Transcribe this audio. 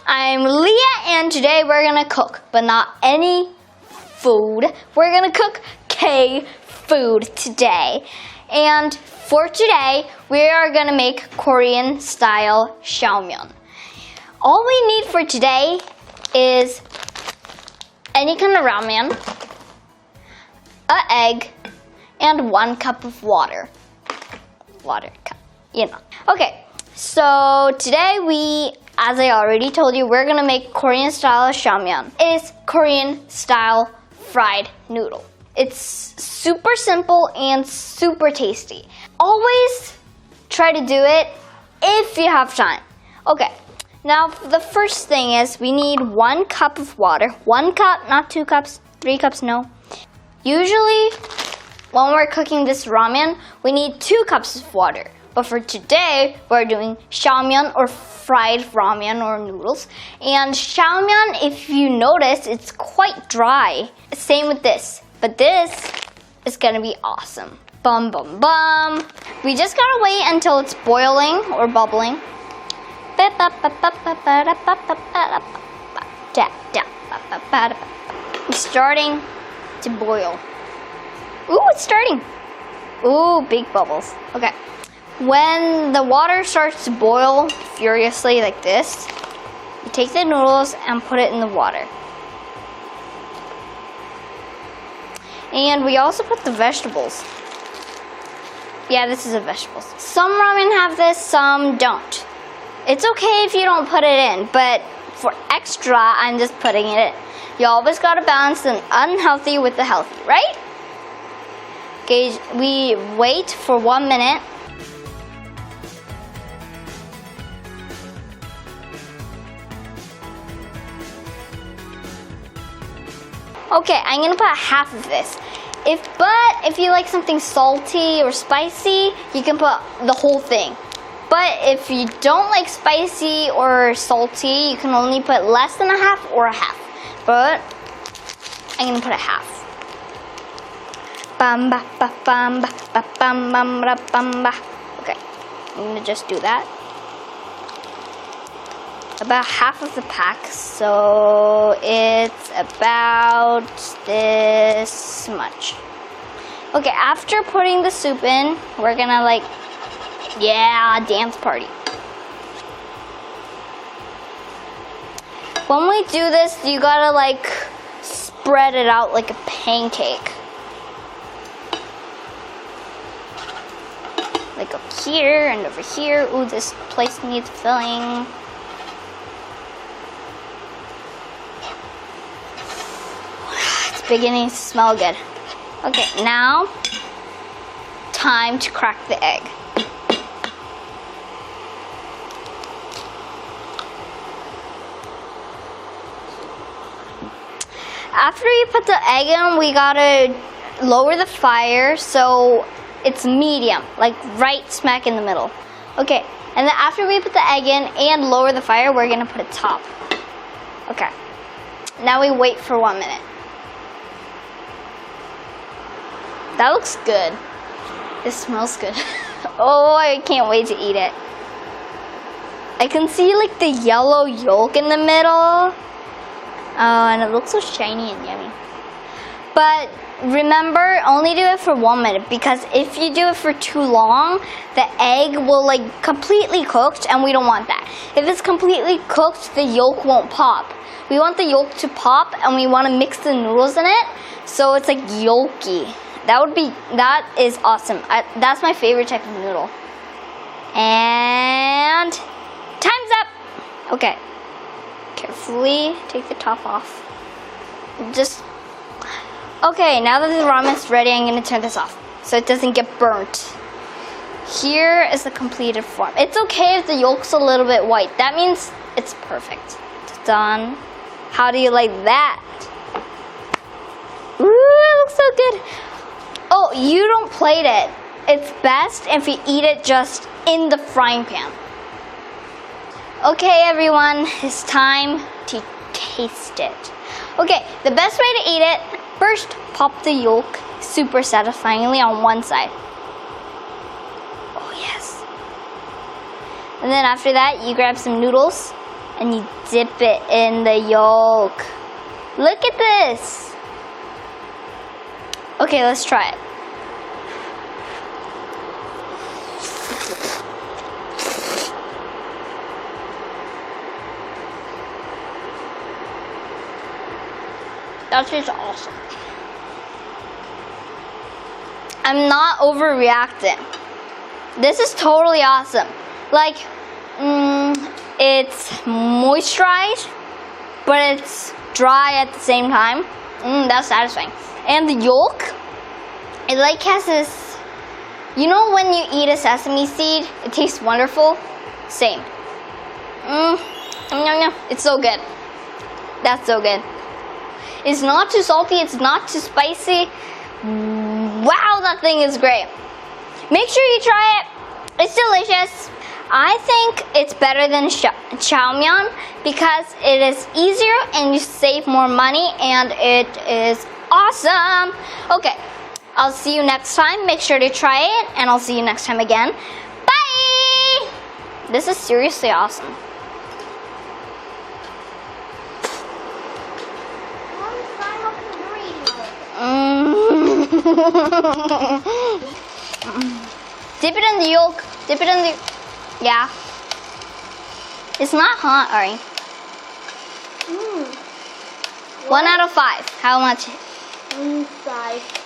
I'm Leah, and today we're gonna cook, but not any food. We're gonna cook K-food today. And for today, we are gonna make Korean style Ramen. All we need for today is any kind of ramen, an egg, and 1 cup of water. Water cup, you know. Okay, so today as I already told you, we're gonna make Korean style Ramen. It's Korean style fried noodle. It's super simple and super tasty. Always try to do it if you have time. Okay, now the first thing is we need 1 cup of water. 1 cup, not 2 cups, 3 cups, no. Usually, when we're cooking this ramen, we need 2 cups of water. But for today, we're doing ramen or fried ramen or noodles. And ramen, if you notice, it's quite dry. Same with this. But this is gonna be awesome. Bum, bum, bum. We just gotta wait until it's boiling or bubbling. It's starting to boil. Ooh, it's starting. Ooh, big bubbles. Okay. When the water starts to boil furiously like this, you take the noodles and put it in the water. And we also put the vegetables. Yeah, this is the vegetables. Some ramen have this, some don't. It's okay if you don't put it in, but for extra, I'm just putting it in. You always gotta balance the unhealthy with the healthy, right? Okay, we wait for 1 minute. Okay, I'm gonna put half of this. If you like something salty or spicy, you can put the whole thing. But if you don't like spicy or salty, you can only put less than a half or a half. But I'm gonna put a half. Bam ba ba bam ba ba bam bam ba bam ba. Okay, I'm gonna just do that. About half of the pack, so it's about this much. Okay, after putting the soup in, we're gonna dance party. When we do this, you gotta spread it out like a pancake. Like up here and over here. Ooh, this place needs filling. Beginning to smell good. Okay, now time to crack the egg. After you put the egg in, we gotta lower the fire so it's medium, like right smack in the middle. Okay, and then after we put the egg in and lower the fire, we're gonna put a top. Okay, now we wait for 1 minute. That looks good. It smells good. Oh, I can't wait to eat it. I can see the yellow yolk in the middle. Oh, and it looks so shiny and yummy. But remember, only do it for 1 minute, because if you do it for too long, the egg will completely cooked, and we don't want that. If it's completely cooked, the yolk won't pop. We want the yolk to pop, and we want to mix the noodles in it, so it's yolky. That is awesome. That's my favorite type of noodle. And time's up. Okay. Carefully take the top off. Okay, now that the ramen's ready, I'm gonna turn this off so it doesn't get burnt. Here is the completed form. It's okay if the yolk's a little bit white. That means it's perfect. It's done. How do you like that? Ooh, it looks so good. Oh, you don't plate it. It's best if you eat it just in the frying pan. Okay, everyone, it's time to taste it. Okay, the best way to eat it First, pop the yolk super satisfyingly on one side. Oh yes. And then after that, you grab some noodles and you dip it in the yolk. Look at this. Okay, let's try it. That's just awesome. I'm not overreacting. This is totally awesome. Like, it's moisturized, but it's dry at the same time. That's satisfying. And the yolk, it like has this, you know when you eat a sesame seed, it tastes wonderful? Same. It's so good. That's so good. It's not too salty, it's not too spicy. Wow, that thing is great. Make sure you try it. It's delicious. I think it's better than chow mein because it is easier and you save more money and it is awesome. Okay, I'll see you next time. Make sure to try it and I'll see you next time again. Bye! This is seriously awesome. Dip it in the yolk. Dip it in the... Yeah. It's not hot, Ari. 1 out of 5. How much? 5.